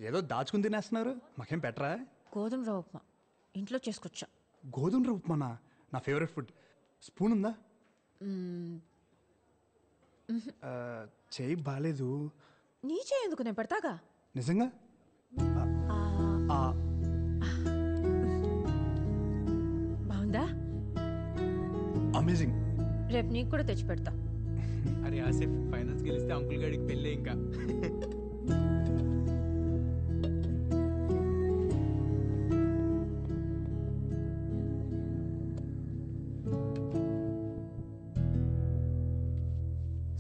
ఏదో దాచుకుని తినేస్తున్నారు, మాకేం పెట్టరా? గోధుమ రవ్వ ఉప్మా ఇంట్లో చేసుకొచ్చా. గోధుమ రవ్వ ఉప్మానా? నా ఫేవరెట్ ఫుడ్. స్పూన్ ఉందా? చేయి బాగాలేదు. నీ చేయి ఎందుకు, నేను పెడతాగా. నిజంగా? బాగుందా? అమేజింగ్. రేపు నీకు కూడా తెచ్చి పెడతా. అరే ఆసిఫ్, ఫైనల్స్ గెలిస్తే అంకుల్ గాడికి పెళ్ళే ఇంకా.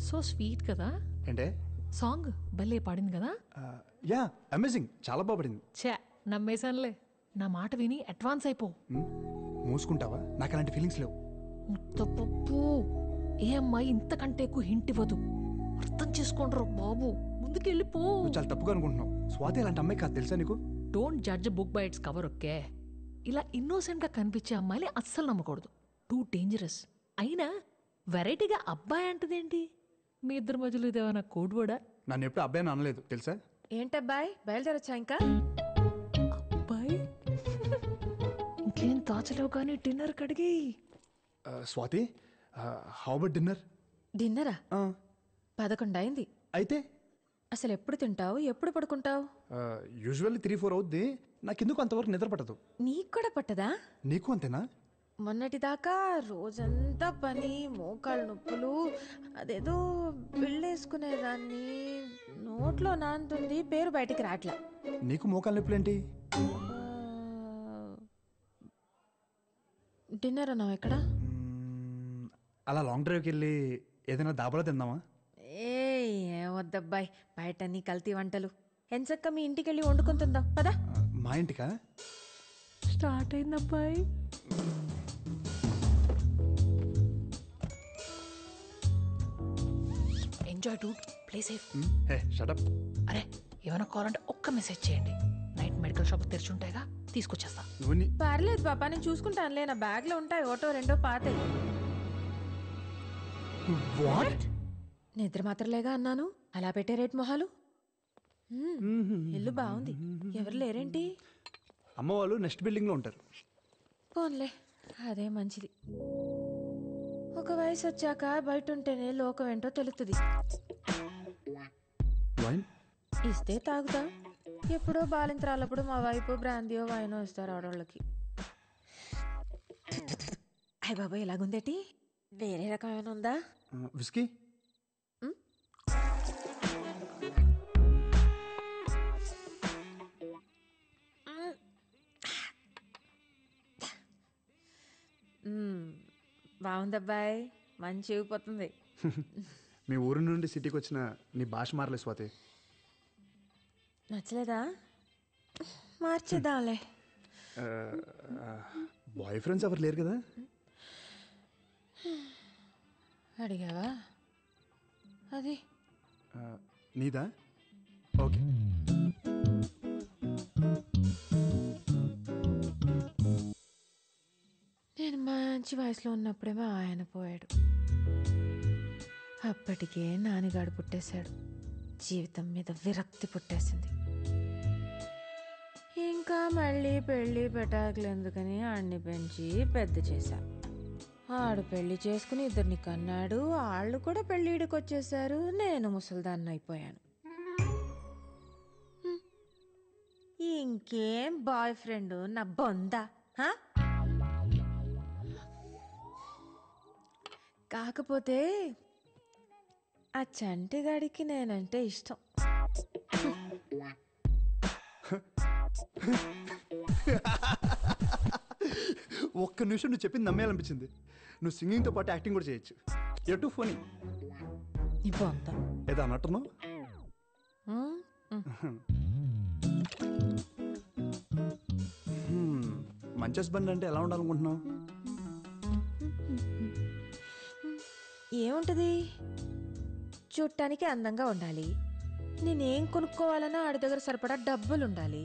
సో స్వీట్ కదా. ఏంటే సాంగ్ భలే పాడింది కదా. యా, అమేజింగ్, చాలా బాగుపడింది. ఛే, నమ్మేశానులే. నా మాట విని అడ్వాన్స్ అయిపో. మూసుకుంటావా? నాకు అలాంటి ఫీలింగ్స్ లేవు. ముత్తపప్పు, ఏ అమ్మాయి ఇంతకంటే ఎక్కువ హింట్ ఇవ్వదు. అర్థం చేసుకోండ్రు బాబు, ముందుకెళ్ళిపో. నువ్వు చాలా తప్పుగా అనుకుంటున్నావు. స్వాతి అలాంటి అమ్మాయి కాదు, తెలుసా నీకు? Don't judge book by its cover. Okay, ఇలా ఇన్నోసెంట్ గా కనిపించే అమ్మాయిని అస్సలు నమ్మకూడదు. Too dangerous. అయినా వెరైటీగా అబ్బాయి అంటదేంటి? మీ ఇద్దరి మధ్యలో ఇదేమన్నా కోడ్ వర్డా? నన్ను ఎప్పుడు అబ్బాయి అని అనలేదు, తెలుసా? ఏంటబ్బాయి, బయలుదేరొచ్చా ఇంకా? అబ్బాయి ఇంకేం దాచలేవు కానీ డిన్నర్ కడిగి. Swathi, how about dinner? డిన్నరా? 11 అయింది. అయితే అసలు ఎప్పుడు తింటావు, ఎప్పుడు పడుకుంటావు? యూజువల్లీ 3-4 అవుద్ది. నాకెందుకు అంతవరకు నిద్ర పట్టదు. నీకు కూడా పట్టదా? నీకు అంతేనా? మొన్నటిదాకా రోజంతా పని, మోకాళ్ళ నొప్పులు, అదేదో బిళ్ళేసుకునేదాన్ని, నోట్లో నాంతుంది, పేరు బయటికి రాట్లా. నీకు మోకాళ్ళ నొప్పులేంటి? డిన్నర్ అన్నావు ఎక్కడ? అలా లాంగ్ డ్రైవ్కి వెళ్ళి ఏదైనా దాబాలో తిందామా? ఏం వద్దబ్బాయి, బయట నీ కల్తీ వంటలు. ఎంచక్క మీ ఇంటికి వెళ్ళి వండుకొని తిందాం పదా. మా ఇంటికా? స్టార్ట్ అయింది అబ్బాయి. Enjoy dude, play safe. Hey shut up. అరే, ఏమైనా కావాలంటే ఒక్క మెసేజ్ చేయండి. నైట్ మెడికల్ షాప్ తెరిచి ఉంటాయిగా, తీసుకొచ్చేస్తా. పర్లేదు పాపా, నేను చూసుకుంటానులే. నా బ్యాగ్ లో ఉంటాయి, ఒకటో రెండో పాతే. వాట్? నిద్ర మాత్రలేగా అన్నాను, అలా పెట్టే రేట్ మొహాలు. ఇల్లు బాగుంది, ఎవరు లేరేంటి? అమ్మ వాళ్ళు నెక్స్ట్ బిల్డింగ్ లో ఉంటారు. పోన్లే, అదే మంచిది. ఒక వయసు వచ్చాక బయట ఉంటేనే లోకం ఏంటో తెలుస్తుంది. ఇస్తే తాగుతా. ఎప్పుడో బాలింతరాలప్పుడు మా వైపు బ్రాందియో వైనో ఇస్తారు ఆడవాళ్ళకి. అయ్య బాబాయ్, ఎలాగుందేటి? వేరే రకమైన ఉందా? విస్కీ? బాగుందబ్బాయి, మంచి ఊగిపోతుంది. మీ ఊరు నుండి సిటీకి వచ్చిన నీ భాష మారలే స్వాతి. నచ్చలేదా? మార్చేద్దాంలే. బాయ్ ఫ్రెండ్స్ ఎవరు లేరు కదా? అడిగావా? అది నీదా? ఓకే. నేను మంచి వయసులో ఉన్నప్పుడేమో ఆయన పోయాడు. అప్పటికే నాన్నగాడు పుట్టేశాడు. జీవితం మీద విరక్తి పుట్టేసింది. ఇంకా మళ్ళీ పెళ్ళి పెటాకులు ఎందుకని ఆడిని పెంచి పెద్ద చేశా. ఆడు పెళ్లి చేసుకుని 2 కన్నాడు. వాళ్ళు కూడా పెళ్ళిడికి వచ్చేసారు. నేను ముసల్దాన్ని అయిపోయాను. ఇంకేం బాయ్ ఫ్రెండ్ నా బొందా? కాకపోతే ఆ చంటిగాడికి నేనంటే ఇష్టం. ఒక్క నిమిషం నువ్వు చెప్పింది నమ్మేయాలనిపించింది. నువ్వు సింగింగ్తో పాటు యాక్టింగ్ కూడా చేయొచ్చు. ఎటు ఫోనీ నీ బొందా ఏదో అన్నట్టున్నావు. మంచి హస్బెండ్ అంటే ఎలా ఉండాలనుకుంటున్నావు? ఏముంటది, చూడటానికి అందంగా ఉండాలి. నేనేం కొనుక్కోవాలన్నా ఆడి దగ్గర సరిపడా డబ్బులుండాలి.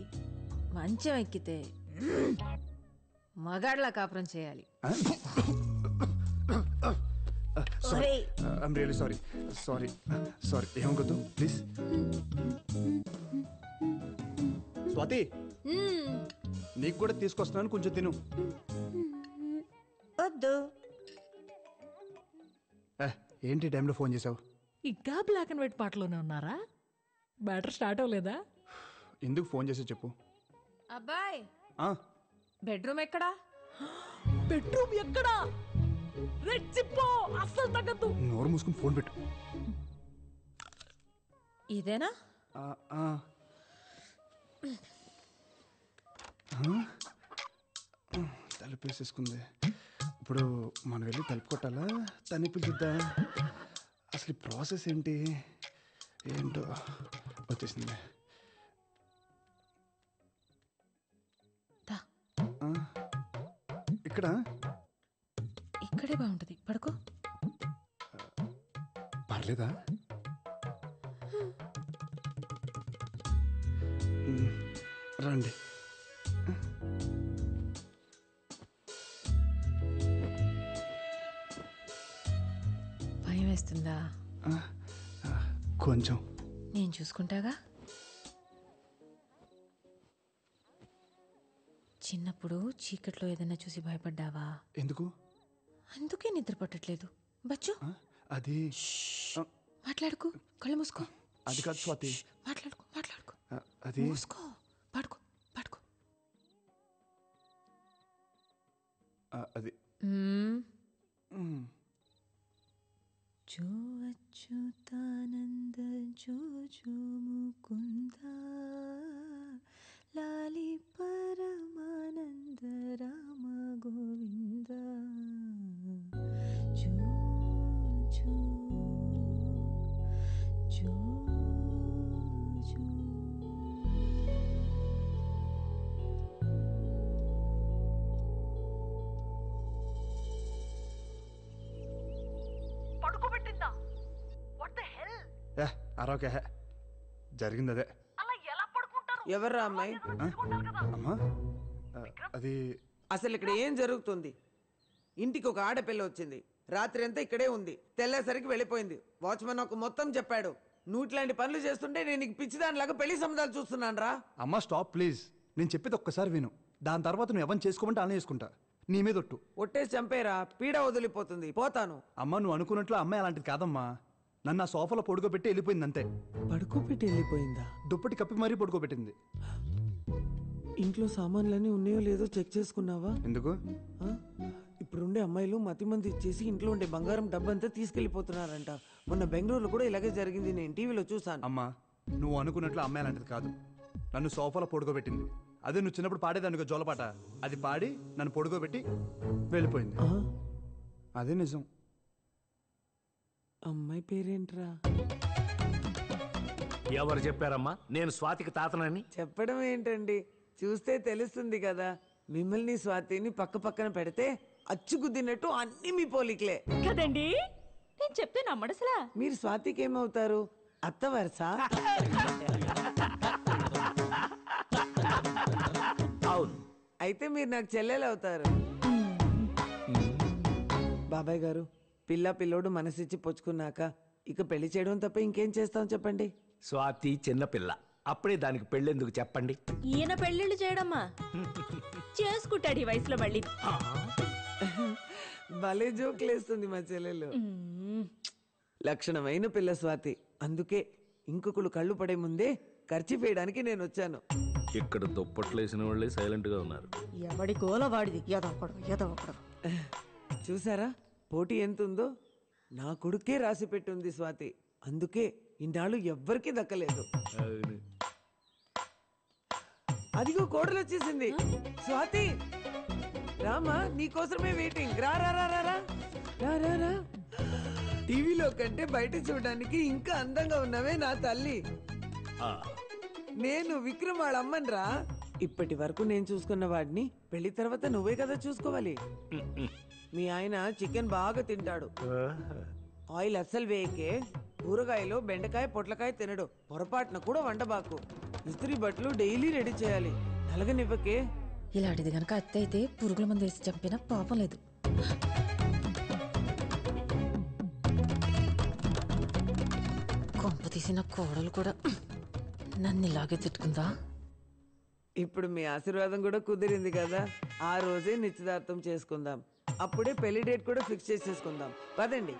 మంచం ఎక్కితే మగాడ్లా కాపురం చేయాలి. I'm really sorry. ఏమనుకోద్దు ప్లీజ్. స్వాతి నీకు కూడా తీసుకొస్తున్నాను, కొంచెం తిను. వద్దు. ఏంటి టైంలో ఫోన్ చేసావు? ఇంకా బ్లాక్ అండ్ వైట్ పాటలోనే ఉన్నారా? బ్యాటర్ స్టార్ట్ అవ్వలేదా? ఎందుకు ఫోన్ చేసి చెప్పు. అబ్బాయ్, ఆ, బెడ్రూమ్ ఎక్కడా? బెడ్రూమ్ ఎక్కడా? రెచ్చిపో, అస్సలు తగ్గద్దు. నోరు మూసుకుని ఫోన్ పెట్టు. ఇదేనా? ఆ, ఆ. తలుపు వేసేసుకుంది. ఇప్పుడు మనం వెళ్ళి తలుపు కొట్టాలా, తన్ని పిలుచుద్దా? అసలు ఈ ప్రాసెస్ ఏంటి? ఏంటో వచ్చేసింది. దా. ఆ, ఇక్కడ ఇక్కడే బాగుంటది, పడుకో. పర్లేదా? రండి. భయం వేస్తుందా? కొంచెం. నేను చూసుకుంటాగా. చిన్నప్పుడు చీకట్లో ఏదైనా చూసి భయపడ్డావా? ఎందుకు? అందుకే నిద్ర పట్టట్లేదు. బచ్చు, అది మాట్లాడుకో, కళ్ళు మూసుకో. అది కాదు స్వాతి. మాట్లాడుకో, మాట్లాడుకో. అది మూసుకో, పడుకో, పడుకో. అది జో అచ్యుతానంద జో జో ముకుంద లాలి పరమానంద రామ గోవింద జో జో జో జో. పడుకోబెట్టిందా? What the hell? అరవకే, జరిగింది అదే. అలా ఎలా పడుకుంటారు? ఎవర్రా అమ్మాయి? అమ్మా, అది అసలు ఇక్కడ ఏం జరుగుతుంది? ఇంటికి ఒక ఆడపిల్ల వచ్చింది, రాత్రి అంతా ఇక్కడే ఉంది, తెల్లేసరికి వెళ్ళిపోయింది. వాచ్మెన్ ఒక మొత్తం చెప్పాడు. నువ్వు ఇట్లాంటి పనులు చేస్తుంటే నేను నీకు పిచ్చిదానిలాగా పెళ్లి సంబంధాలు చూస్తున్నాను రా. అమ్మా స్టాప్ ప్లీజ్. నేను చెప్పేది ఒక్కసారి విను. దాని తర్వాత నువ్వు ఎవరిని చేసుకోమంటే అలా చేసుకుంటా. నీ మీద ఒట్టు. ఒట్టేసి చంపేరా, పీడ వదిలిపోతుంది, పోతాను. అమ్మ నువ్వు అనుకున్నట్లు అమ్మాయి అలాంటిది కాదమ్మా. నన్ను ఆ సోఫాలో పడుకోబెట్టి వెళ్ళిపోయింది అంతే. పడుకోబెట్టి వెళ్ళిపోయిందా? దుప్పటి కప్పి మరీ పడుకోబెట్టింది. ఇంట్లో సామాన్లన్నీ ఉన్నాయో లేదో చెక్ చేసుకున్నావా? ఎందుకు? ఆ? ఇప్పుడుండే అమ్మాయిలు మతి మంది ఇచ్చేసి ఇంట్లో ఉండే బంగారం డబ్బంతా తీసుకెళ్లిపోతున్నారంట. మొన్న బెంగళూరులో కూడా ఇలాగే జరిగింది, నేను టీవీలో చూసాను. అమ్మా నువ్వు అనుకున్నట్లు అమ్మాయి అలాంటిది కాదు. నన్ను సోఫాలో పడుకోబెట్టింది. అదే నువ్వు చిన్నప్పుడు పాడేదానికి జోలపాట, అది పాడి నన్ను పడుకోబెట్టి వెళ్ళిపోయింది. ఆ? అదే నిజం. అమ్మాయి పేరేంట్రా? ఎవరు చెప్పారమ్మా నేను స్వాతికి తాతనని? చెప్పడం ఏంటండి, చూస్తే తెలుస్తుంది కదా. మిమ్మల్ని స్వాతిని పక్క పక్కన పెడితే అచ్చుకుద్దినట్టు అన్ని మీ పోలికలే కదండి. నేను చెప్తే నమ్మడసలా. మీరు స్వాతికి ఏమవుతారు? అత్త వరుస? అవును. అయితే మీరు నాకు చెల్లెలు అవుతారు. బాబాయ్ గారు, పిల్లోడు మనసిచ్చి పొచ్చుకున్నాక ఇక పెళ్లి చేయడం తప్ప ఇంకేం చేస్తాం చెప్పండి. స్వాతి చిన్నపిల్ల, అప్పుడే దానికి పెళ్ళెందుకు చెప్పండి? ఈయన పెళ్ళిళ్ళు చేయడమ్మా చేసుకుంటాడు ఈ వయసులో మళ్ళీ. భలే జోకులేస్తుంది మా చెల్లెలు. లక్షణమైన పిల్ల స్వాతి. అందుకే ఇంకొకళ్ళు కళ్ళు పడే ముందే ఖర్చు వేయడానికి నేను వచ్చాను. ఇక్కడ దుప్పట్లు వేసిన వాళ్ళే సైలెంట్ గా ఉన్నారు. ఎవడి గోల వాడిది. ఎదవకూడదు. చూసారా పోటీ ఎంత ఉందో? నా కొడుకే రాసి పెట్టుంది స్వాతి. అందుకే ఇన్నాళ్ళు ఎవ్వరికీ దక్కలేదు. అదిగో కోడలు వచ్చేసింది. స్వాతి రామా, నీకోసమే వెయిటింగ్. రా రా రా రా రా రా రా రా. టీవీలో కంటే బయట చూడడానికి ఇంకా అందంగా ఉన్నావే నా తల్లి. నేను విక్రమ్ వాళ్ళ అమ్మని రా. ఇప్పటి వరకు నేను చూసుకున్న వాడిని పెళ్లి తర్వాత నువ్వే కదా చూసుకోవాలి. మీ ఆయన చికెన్ బాగా తింటాడు. ఆయిల్ అస్సలు వేయకే. కూరగాయలు బెండకాయ పొట్లకాయ తినడు. పొరపాటున కూడా వండబాకు. ఇస్త్రీ బట్టలు డైలీ రెడీ చేయాలి. నలగనివ్వకే. ఇలాంటిది గనక అత్త అయితే పురుగుల మందు వేసి చంపినా పాపం లేదు. కొంప తీసిన కోడలు కూడా నన్ను ఇలాగే తిట్టుకుందా? ఇప్పుడు మీ ఆశీర్వాదం కూడా కుదిరింది కదా, ఆ రోజే నిశ్చితార్థం చేసుకుందాం. అప్పుడే పెళ్లి డేట్ కూడా ఫిక్స్ చేసేసుకుందాం. పదండి.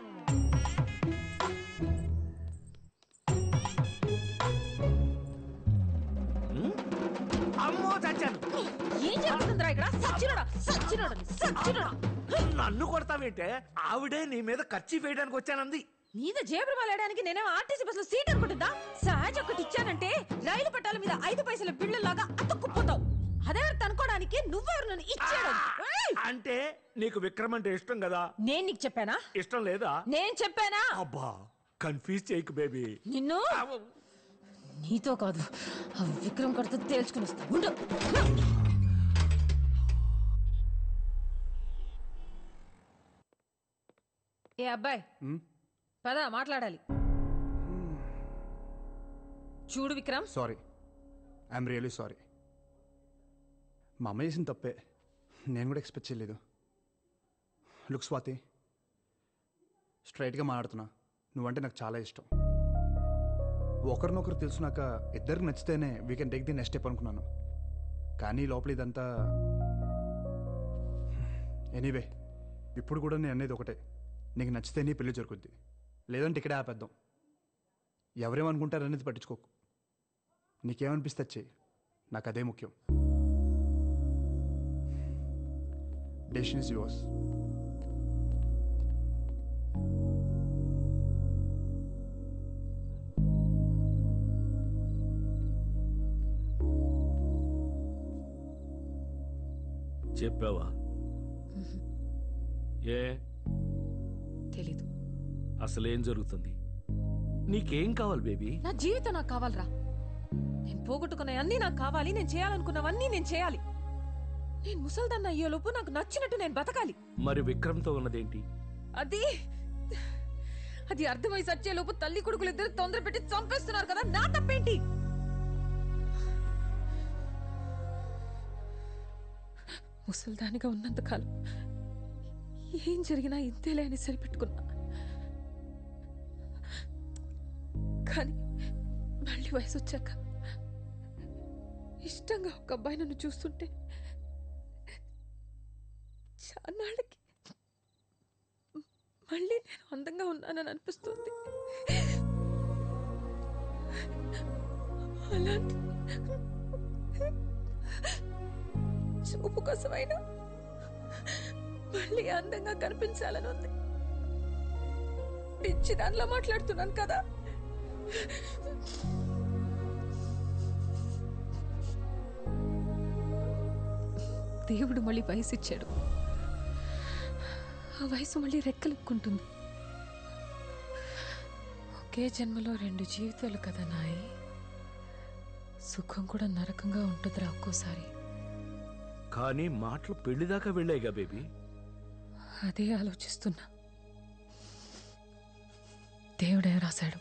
అమ్మో చచ్చాను. ఏం జరుగుతుందిరా ఇక్కడ? సచ్చినోడా సచ్చినోడా సచ్చినోడా! నన్ను కొడతావేంటే? ఆవిడే నీ మీద ఖర్చు వేయడానికి వచ్చానంది. మీద జేబులు వెళ్ళడానికి నేనేమో ఆర్టీసీ బస్సులో సీట్ అనుకుంటుందా? సహజ ఒకటి ఇచ్చానంటే రైలు పట్టాల మీద 5 పైసల బిళ్ళలాగా అతుక్కుపోతావు. అదెవరు తనుకోవడానికి నువ్వెవరు నన్ను ఇచ్చాడు? అంటే నీకు విక్రమ్ అంటే ఇష్టం కదా? నేను నీకు చెప్పానా? ఇష్టం లేదా? నేను చెప్పానా? అబ్బా కన్ఫ్యూజ్ చేయకు బేబీ. నిన్ను నీతో కాదు, ఆ విక్రమ్ కడితే తేల్చుకుని వస్తా ఉండు. ఏ అబ్బాయి, పద మాట్లాడాలి. చూడు Vikram, sorry, I'm really sorry. మా అమ్మ చేసిన తప్పే, నేను కూడా ఎక్స్పెక్ట్ చేయలేదు. లుక్ స్వాతి, స్ట్రైట్గా మాట్లాడుతున్నా, నువ్వంటే నాకు చాలా ఇష్టం. ఒకరినొకరు తెలుసునాక ఇద్దరికి నచ్చితేనే we can take the next step అనుకున్నాను. కానీ లోపల ఇదంతా ఎనీవే. ఇప్పుడు కూడా నేను అనేది ఒకటే, నీకు నచ్చితే నీ పెళ్లి జరుగుద్ది, లేదంటే ఇక్కడే ఆపేద్దాం. ఎవరేమనుకుంటారు అనేది పట్టించుకోకు. నీకేమనిపిస్తే చెయ్యి, నాకు అదే ముఖ్యం. Decision is yours. చెప్పావా? ఏ తెలీదు. అసలేం జరుగుతుంది? నీకేం కావాలి బేబీ? నా జీవితం నాకు కావాలరా. నేను పోగొట్టుకున్నవన్నీ నాకు కావాలి. నేను చేయాలనుకున్నవన్నీ నేను చేయాలి. నేను ముసల్దాన్న అయ్యేలోపు నాకు నచ్చినట్టు నేను బతకాలి. మరి విక్రమ్తో ఉన్నదేంటి? అది అది అర్థమై సచ్చేలోపు తల్లి కొడుకులు ఇద్దరు తొందర పెట్టి చంపేస్తున్నారు కదా, నా తప్పేంటి? ముసల్దానిగా ఉన్నంతకాలం ఏం జరిగినా ఇంతేలే అని సరిపెట్టుకున్నా. కానీ మళ్ళీ వయసు వచ్చాక ఇష్టంగా ఒక అబ్బాయి నన్ను చూస్తుంటే చాన్నాళ్ళకి మళ్ళీ నేను అందంగా ఉన్నానని అనిపిస్తుంది. అలాంటి చూపు కోసమైనా మళ్ళీ అందంగా కనిపించాలని ఉంది. పిచ్చి దానిలో మాట్లాడుతున్నాను కదా. దేవుడు మళ్ళీ వయసు ఇచ్చాడు. ఆ వయసు మళ్ళీ రెక్కలుక్కుంటుంది. ఒకే జన్మలో 2 జీవితాలు కదా నాయి. సుఖం కూడా నరకంగా ఉంటుందిరా ఒక్కోసారి. కానీ మాటలు పెళ్లిదాకా వెళ్ళాయిగా బేబీ. అదే ఆలోచిస్తున్నా. దేవుడే రాశాడు.